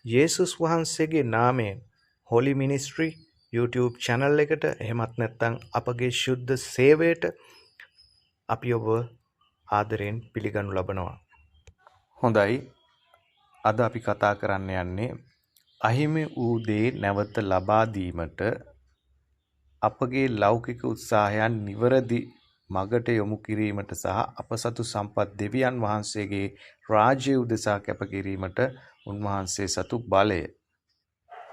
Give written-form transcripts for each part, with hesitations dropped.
යේසුස් වහන්සේගේ නාමයෙන් හොලි මිනිස්ට්‍රි YouTube channel එකට එහෙමත් නැත්නම් අපගේ ශුද්ධ සේවයට අපි ඔබ ආදරයෙන් පිළිගනු ලබනවා. හොඳයි. අද අපි කතා කරන්න යන්නේ අහිමි වූ දේ නැවත ලබා දීමට අපගේ ලෞකික උත්සාහයන් නිවැරදි මගට යොමු කිරීමට සහ අප සතු සම්පත් දෙවියන් වහන්සේගේ රාජ්‍ය උදෙසා කැප කිරීමට උන්වහන්සේ සතු බලය.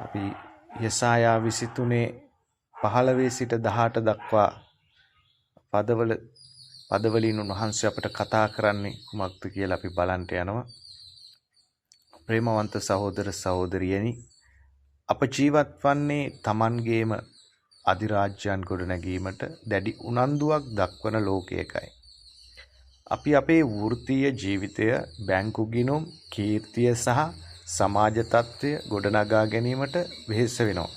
අපි යෙසායා 23:15 සිට 18 දක්වා පදවලින් උන්වහන්සේ අපට කතා කරන්නේ කුමක්ද කියලා අපි බලන්න යනවා. ප්‍රේමවන්ත සහෝදර සහෝදරියනි, අප ජීවත් වන්නේ Tamanගේම අධිරාජ්‍යයන් ගොඩනැගීමට දැඩි උනන්දුවක් දක්වන ලෝකයකයි. අපි අපේ වෘත්තීය ජීවිතය, බැංකු ගිණුම්, කීර්තිය සහ සමාජ තත්ත්වය ගොඩනගා ගැනීමට වෙහෙස වෙනවා.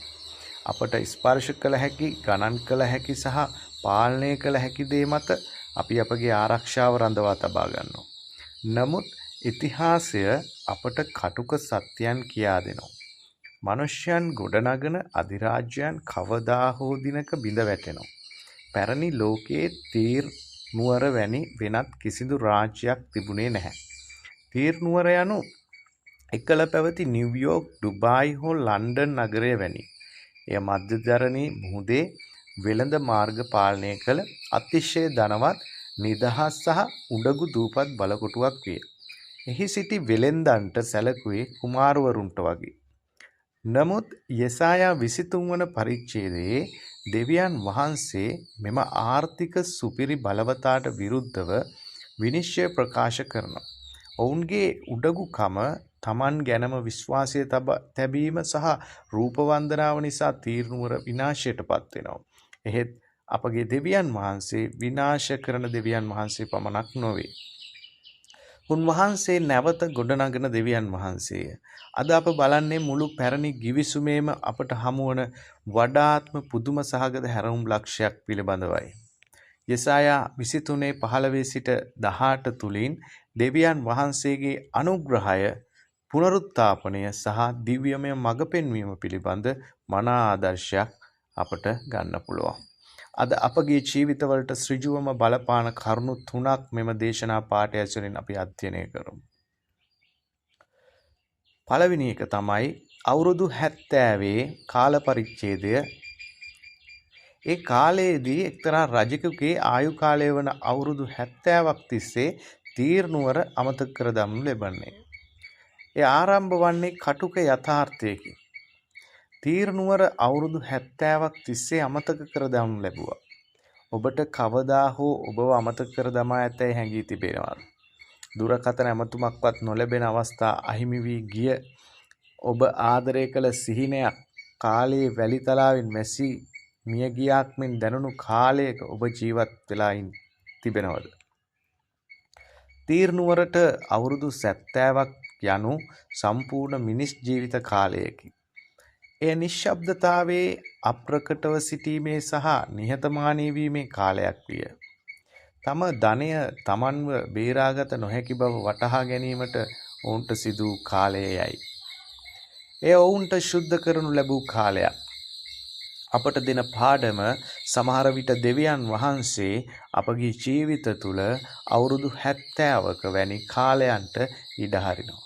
අපට ස්පර්ශ කළ හැකි, ගණන් කළ හැකි සහ පාලනය කළ හැකි දේ මත අපි අපගේ ආරක්ෂාව රඳවා තබා ගන්නවා. නමුත් ඉතිහාසය අපට කටුක සත්‍යයන් කියා දෙනවා. මනුෂ්‍යයන් ගොඩනගන අධිරාජ්‍යයන් කවදා හෝ දිනක බිඳ වැටෙනවා. පැරණි ලෝකයේ තීර් නුවර වැනි වෙනත් කිසිදු රාජ්‍යයක් තිබුණේ නැහැ. තීර් නුවර යනු එකල පැවති නිව්යෝර්ක්, ඩුබායි හෝ ලන්ඩන් නගරය වැනි. එය මධ්‍යධරණී මුහුදේ වෙළඳ මාර්ග පාලනය කළ අතිශය ධනවත්, නිදහස් සහ උඩගු දූපත් බලකොටුවක් විය. එහි සිටි වෙළෙන්දන්ට සැලකුවේ කුමාරවරුන්ට වගේ. නමුත් යෙසායා 23 වන පරිච්ඡේදයේ දෙවියන් වහන්සේ මෙම ආර්ථික සුපිරි බලවතාට විරුද්ධව විනිශ්චය ප්‍රකාශ කරනවා. ඔවුන්ගේ උඩගුකම, Taman ගැනම විශ්වාසය තැබීම සහ රූප වන්දනාව නිසා තීර් නුවර විනාශයටපත් වෙනවා. එහෙත් අපගේ දෙවියන් වහන්සේ විනාශ කරන දෙවියන් වහන්සේ පමණක් නොවේ. උන්වහන්සේ නැවත ගොඩනගන දෙවියන් වහන්සේය. අද අප බලන්නේ මුළු පැරණි ගිවිසුමේම අපට හමුවන වඩාත්ම පුදුම සහගත හැරවුම් ලක්ෂයක් පිළිබඳවයි. යෙසායා 23:15 සිට 18 තුලින් දෙවියන් වහන්සේගේ අනුග්‍රහය, පුනරුත්ථාපනය සහ දිව්‍යමය මඟ පෙන්වීම පිළිබඳ මනා ආදර්ශයක් අපට ගන්න පුළුවන්. අද අපගේ ජීවිතවලට ඍජුවම බලපාන කරුණු 3ක් මෙම දේශනා පාඩය ඇසුරින් අපි අධ්‍යයනය කරමු. පළවෙනි එක තමයි අවුරුදු 70 කාල පරිච්ඡේදය. ඒ කාලයේදී එක්තරා රජෙකුගේ ආයු කාලය වන අවුරුදු 70ක් තිස්සේ තීර් නුවර අමතක කර දමනු ලැබන්නේ. ඒ ආරම්භ වන්නේ කටුක යථාර්ථයකින්. තීර් නුවර අවුරුදු 70ක් තිස්සේ අමතක කර දමනු ලැබුවා. ඔබට කවදා හෝ ඔබව අමතක කර දමා ඇතැයි හැඟී තිබෙනවා. දුරකථන ඇමතුමක්වත් නොලැබෙන අවස්ථා අහිමි වී ගිය ඔබ ආදරය කළ සිහිනයක් කාලයේ වැලි තලාවෙන් මැසී මිය ගියාක් මෙන් දැනුණු කාලයක ඔබ ජීවත් වෙලා තිබෙනවද? තීර් නුවරට අවුරුදු 70ක් යනු සම්පූර්ණ මිනිස් ජීවිත කාලයකි. එය නිශ්ශබ්දතාවයේ අප්‍රකටව සිටීමේ සහ නිහතමානී වීමේ කාලයක් විය. තම ධනය තමන්ව බේරාගත නොහැකි බව වටහා ගැනීමට ඔවුන්ට සිදු කාලයයි. එය ඔවුන්ට ශුද්ධ කරනු ලැබූ කාලයක්. අපට දෙන පාඩම, සමහර විට දෙවියන් වහන්සේ අපගේ ජීවිත තුළ අවුරුදු 70ක වැනි කාලයන්ට ඉඩ හරිනවා.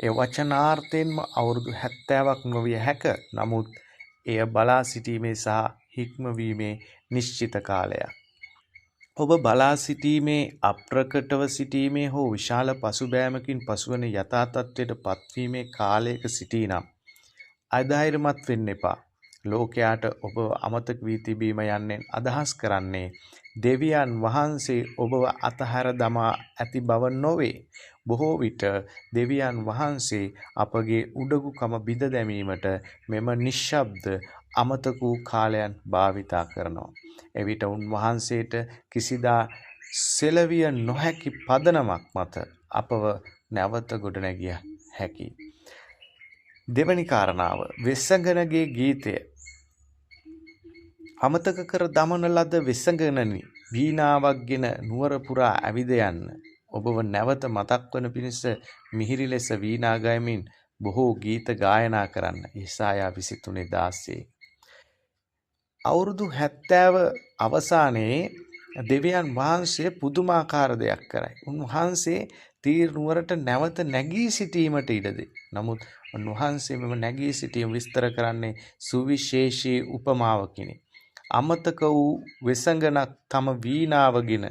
ඒ වචනාර්ථයෙන්ම අවුරුදු 70ක් නොවිය හැක. නමුත් එය බලා සිටීමේ සහ හික්මවීමේ නිශ්චිත කාලයක්. ඔබ බලා සිටීමේ, අප්‍රකටව සිටීමේ හෝ විශාල පසුබෑමකින් පසුවන යථා තත්ත්වයට පත්වීමේ කාලයක සිටීනම් අධෛර්යමත් වෙන්න එපා. ලෝකයාට ඔබ අමතක වී තිබීම යන්නෙන් අදහස් කරන්නේ දෙවියන් වහන්සේ ඔබව අතහැර දමා ඇති බව නොවේ. බොහෝ විට දෙවියන් වහන්සේ අපගේ උඩගුකම බිඳ දැමීමට මෙම නිශ්ශබ්ද අමතක වූ කාලයන් භාවිතා කරනවා. එවිට උන්වහන්සේට කිසිදා සෙලවිය නොහැකි පදනමක් මත අපව නැවත ගොඩනැගිය හැකියි. දෙවැනි කාරණාව, වෙසඟනගේ ගීතය. අමතක කර දමන ලද වෙසඟනනි වීණාවක් ගෙන නුවර පුරා ඇවිද යන්න. ඔබව නැවත මතක් වන පිණිස මිහිරි ලෙස වීණා ගයමින් බොහෝ ගීත ගායනා කරන්න. යෙසායා 23:16. අවුරුදු 70 අවසානයේ දෙවියන් වහන්සේ පුදුමාකාර දෙයක් කරයි. උන්වහන්සේ තීර් නුවරට නැවත නැගී සිටීමට ඉඩ දෙයි. නමුත් උන්වහන්සේ මෙම නැගී සිටීම විස්තර කරන්නේ සුවිශේෂී උපමාවකිනි. අමතක වූ වෙසඟනක් තම වීණාවගෙන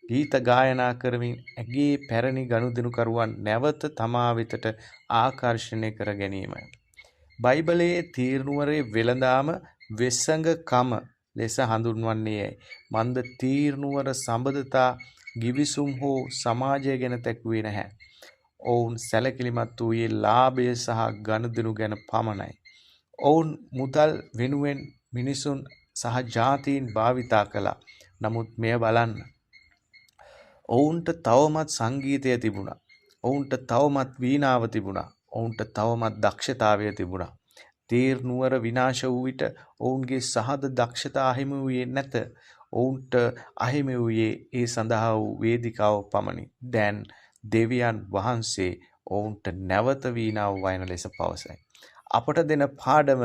ගීත ගායනා කරමින් ඇගේ පැරණි ගනුදෙනුකරුවන් නැවත තමා වෙතට ආකර්ෂණය කර ගැනීමයි. බයිබලයේ තීර් නුවරේ වෙළඳාම වෙසඟකම ලෙස හඳුන්වන්නේ මන්ද තීර් නුවර සම්බන්ධතා ගිවිසුම් හෝ සමාජය ගැන තැකුවේ නැහැ. ඔවුන් සැලකිලිමත් වූයේ ලාභය සහ ගනුදෙනු ගැන පමණයි. ඔවුන් මුදල් වෙනුවෙන් මිනිසුන් සහ ජාතීන් භාවිතා කළා. නමුත් මෙය බලන්න. ඔවුන්ට තවමත් සංගීතය තිබුණා. ඔවුන්ට තවමත් වීණාව තිබුණා. ඔවුන්ට තවමත් දක්ෂතාවය තිබුණා. තීර් නුවර විනාශ වූ විට ඔවුන්ගේ සහද දක්ෂතා අහිමි වූයේ නැත. ඔවුන්ට අහිමි වූයේ ඒ සඳහා වූ වේදිකාව පමණි. දැන් දෙවියන් වහන්සේ ඔවුන්ට නැවත වීණාව වයන ලෙස පවසයි. අපට දෙන පාඩම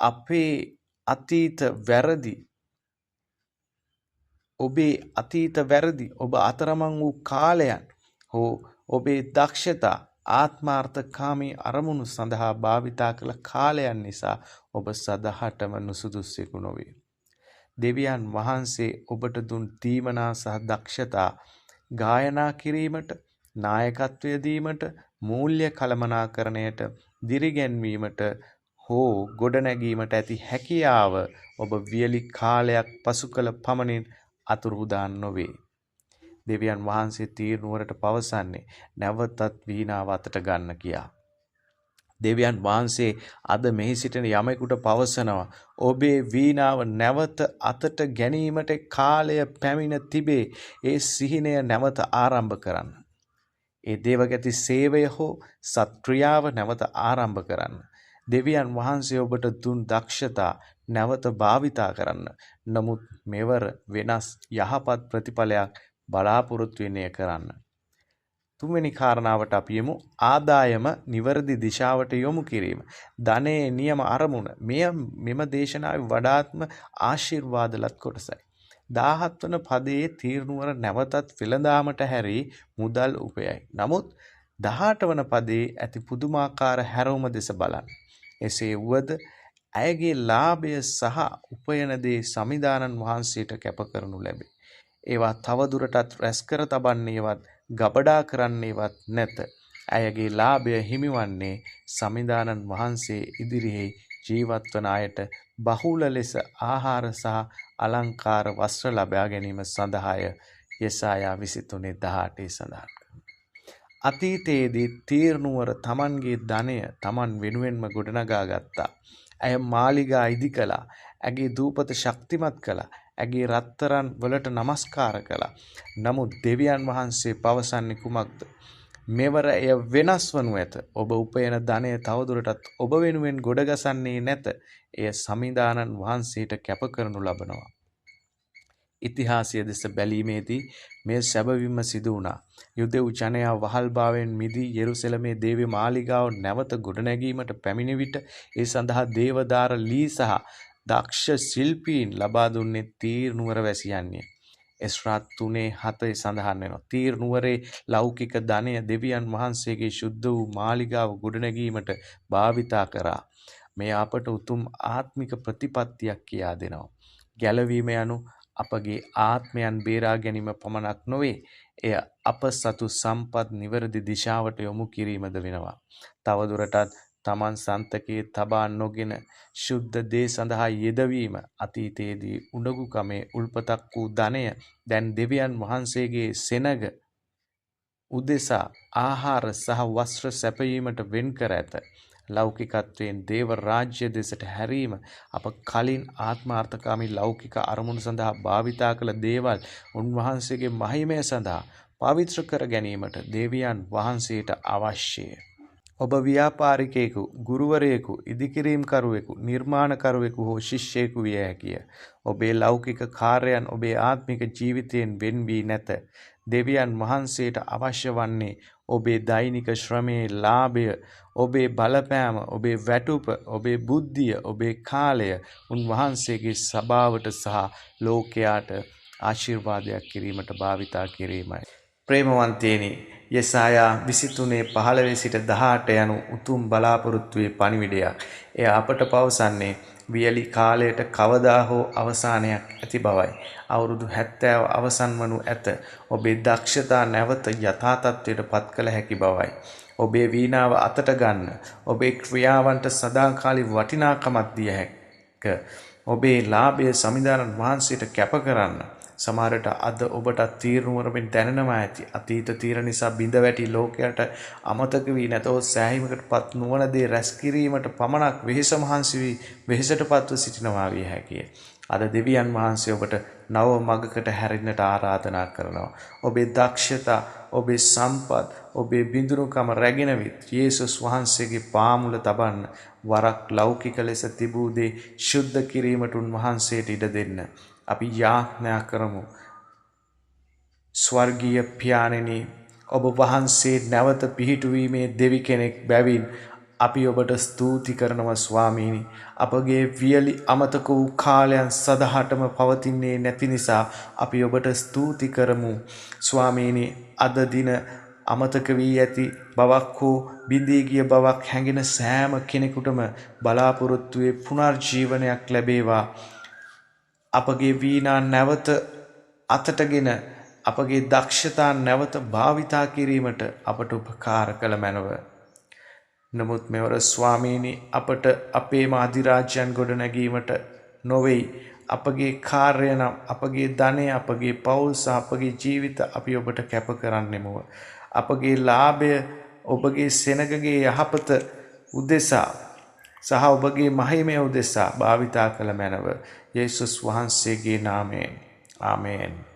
අපේ අතීත වැරදි, ඔබේ අතීත වැරදි, ඔබ අතරමං වූ කාලයන් හෝ ඔබේ දක්ෂතා ආත්මාර්ථකාමී අරමුණු සඳහා භාවිතා කළ කාලයන් නිසා ඔබ සදහටම නුසුදුස්සෙකු නොවේ. දෙවියන් වහන්සේ ඔබට දුන් තීමනා සහ දක්ෂතා ගායනා කිරීමට, නායකත්වය දීමට, මූල්‍ය කළමනාකරණයට, දිරිගැන්වීමට හෝ ගොඩනැගීමට ඇති හැකියාව ඔබ වියලි කාලයක් පසු කළ පමණින් අතුරුදාන් නොවේ. දෙවියන් වහන්සේ තීර් නුවරට පවසන්නේ නැවතත් වීණාව අතට ගන්න කියා. දෙවියන් වහන්සේ අද මෙහි සිටින යමෙකුට පවසනවා ඔබේ වීණාව නැවත අතට ගැනීමට කාලය පැමිණ තිබේ. ඒ සිහිනය නැවත ආරම්භ කරන්න. ඒ දේවගති සේවය හෝ සත්ක්‍රියාව නැවත ආරම්භ කරන්න. දෙවියන් වහන්සේ ඔබට දුන් දක්ෂතා නැවත භාවිතා කරන්න. නමුත් මෙවර වෙනස් යහපත් ප්‍රතිඵලයක් බලාපොරොත්තු වෙන්නේ කරන්න. තුන්වෙනි කාරණාවට අපි යමු. ආදායම නිවැරදි දිශාවට යොමු කිරීම. ධනයේ නියම අරමුණ. මෙම දේශනාවේ වඩාත්ම ආශිර්වාදලත් කොටසයි. 17 වන පදයේ තීර් නුවර නැවතත් වෙළඳාමට හැරී මුදල් උපයයි. නමුත් 18 වන පදයේ ඇති පුදුමාකාර හැරවුම දෙස බලන්න. එසේ වුවද ඇයගේ ලාභය සහ උපයන දේ සමිදානන් වහන්සේට කැප කරනු ලැබේ. ඒවා තවදුරටත් රැස් කර තබන්නේවත් ගබඩා කරන්නේවත් නැත. ඇයගේ ලාභය හිමිවන්නේ සමිදානන් වහන්සේ ඉදිරියේ ජීවත් වන අයට බහුල ලෙස ආහාර සහ අලංකාර වස්ත්‍ර ලබා ගැනීම සඳහාය. යෙසායා 23:18 සඳහන් කරනවා. අතීතයේදී තීර් නුවර තමන්ගේ ධනය තමන් වෙනුවෙන්ම ගොඩනගා ගත්තා. ඇය මාලිගා ඉදි කළා. ඇගේ දූපත ශක්තිමත් කළා. ඇගේ රත්තරන් වලට නමස්කාර කළා. නමුත් දෙවියන් වහන්සේ පවසන්නේ කුමක්ද? මෙවර එය වෙනස් වනු ඇත. ඔබ උපයන ධනය තවදුරටත් ඔබ වෙනුවෙන් ගොඩගසන්නේ නැත. එය සමිදානන් වහන්සේට කැප කරනු ලබනවා. ඉතිහාසය දෙස බැලීමේදී මේ සැබවින්ම සිදු වුණා. යුදෙව් ජනයා වහල්භාවයෙන් මිදී යෙරුසලමේ දේව මාලිගාව නැවත ගොඩනැගීමට පැමිණි විට ඒ සඳහා දේවදාර ලී සහ දක්ෂ ශිල්පීන් ලබා දුන්නේ තීර් නුවර වැසියන්ය. එස්රා 3:7 සඳහන් වෙනවා. තීර් නුවරේ ලෞකික ධනය දෙවියන් වහන්සේගේ ශුද්ධ වූ මාලිගාව ගොඩනැගීමට භාවිතා කරා. මේ අපට උතුම් ආත්මික ප්‍රතිපත්තියක් කියා දෙනවා. ගැලවීම යනු අපගේ ආත්මයන් බේරා ගැනීම පමණක් නොවේ. එය අප සතු සම්පත් නිවැරදි දිශාවට යොමු කිරීමද වෙනවා. තවදුරටත් තමන් සන්තකයේ තබා නොගෙන ශුද්ධ දේ සඳහා යෙදවීම, අතීතයේදී උණගුකමේ උල්පතක් වූ ධනය දැන් දෙවියන් වහන්සේගේ සෙනග උදෙසා ආහාර සහ වස්ත්‍ර සැපයීමට වෙන් කර ඇත. ලෞකිකත්වයෙන් දේව රාජ්‍ය දෙසට හැරීම අප කලින් ආත්මාර්ථකාමී ලෞකික අරමුණු සඳහා භාවිතා කළ දේවල් උන්වහන්සේගේ මහිමය සඳහා පවිත්‍ර කර ගැනීමට දෙවියන් වහන්සේට අවශ්‍යය. ඔබ ව්‍යාපාරිකයෙකු, ගුරුවරයෙකු, ඉදිකිරීම්කරුවෙකු, නිර්මාණකරුවෙකු හෝ ශිෂ්‍යයෙකු විය හැකිය. ඔබේ ලෞකික කාර්යයන් ඔබේ ආත්මික ජීවිතයෙන් වෙන් වී නැත. දෙවියන් වහන්සේට අවශ්‍ය වන්නේ ඔබේ දෛනික ශ්‍රමයේ ලාභය, ඔබේ බලපෑම, ඔබේ වැටුප, ඔබේ බුද්ධිය, ඔබේ කාලය උන්වහන්සේගේ සභාවට සහ ලෝකයාට ආශිර්වාදයක් කිරීමට භාවිතා කිරීමයි. ප්‍රේමවන්තේනි, යෙසායා 23:15 සිට 18 යනු උතුම් බලාපොරොත්තුවේ පණිවිඩයක්. එය අපට පවසන්නේ වියලි කාලයට කවදා හෝ අවසානයක් ඇති බවයි. අවුරුදු 70 අවසන් වනු ඇත. ඔබේ දක්ෂතා නැවත යථා තත්ත්වයට පත් කළ හැකි බවයි. ඔබේ වීණාව අතට ගන්න. ඔබේ ක්‍රියාවන්ට සදාකාලික වටිනාකමක් දිය හැක. ඔබේ ලාභය සමිඳානන් වහන්සේට කැප කරන්න. සමහරට අද ඔබට තීරණුවරමින් දැනෙනවා ඇති. අතීත තීරණ නිසා බිඳ වැටි ලෝකයට අමතක වී නැතහොත් සෑහීමකටපත් නොවන දේ රැස් කිරීමට පමණක් වෙහෙස මහන්සි වී වෙහෙසටපත්ව සිටිනවා විය හැකිය. අද දෙවියන් වහන්සේ ඔබට නව මඟකට හැරෙන්නට ආරාධනා කරනවා. ඔබේ දක්ෂතා, ඔබේ සම්පත්, ඔබේ බිඳුනුකම රැගෙන විත් යේසුස් වහන්සේගේ පාමුල තබන්න. වරක් ලෞකික ලෙස තිබූ දේ ශුද්ධ කිරීමට උන්වහන්සේට ඉඩ දෙන්න. අපි යාඥා කරමු. ස්වර්ගීය පියාණෙනි, ඔබ වහන්සේ නැවත පිහිටුවීමේ දෙවි කෙනෙක් බැවින් අපි ඔබට ස්තුති කරනවා ස්වාමීනි. අපගේ වියලි අමතක වූ කාලයන් සදහටම පවතින්නේ නැති නිසා අපි ඔබට ස්තුති කරමු ස්වාමීනි. අද දින අමතක වී ඇති බවක් හෝ බිඳී ගිය බවක් හැඟෙන සෑම කෙනෙකුටම බලාපොරොත්තුවේ පුනර්ජීවනයක් ලැබේවා. අපගේ වීණා නැවත අතටගෙන අපගේ දක්ෂතා නැවත භාවිතා කිරීමට අපට උපකාර කළ මැනව. නමුත් මෙවර ස්වාමීනි, අපට අපේම අධිරාජ්‍යයන් ගොඩනැගීමට නොවෙයි. අපගේ කාර්ය නම් අපගේ ධනය, අපගේ පවුල් සහ අපගේ ජීවිත අපි ඔබට කැප කරන්නෙමුව. අපගේ ලාභය ඔබගේ සෙනගගේ යහපත උදෙසා සහ ඔබගේ මහිමය උදෙසා භාවිතා කළ මැනව. යේසුස් වහන්සේගේ නාමයෙන්. ආමේන්.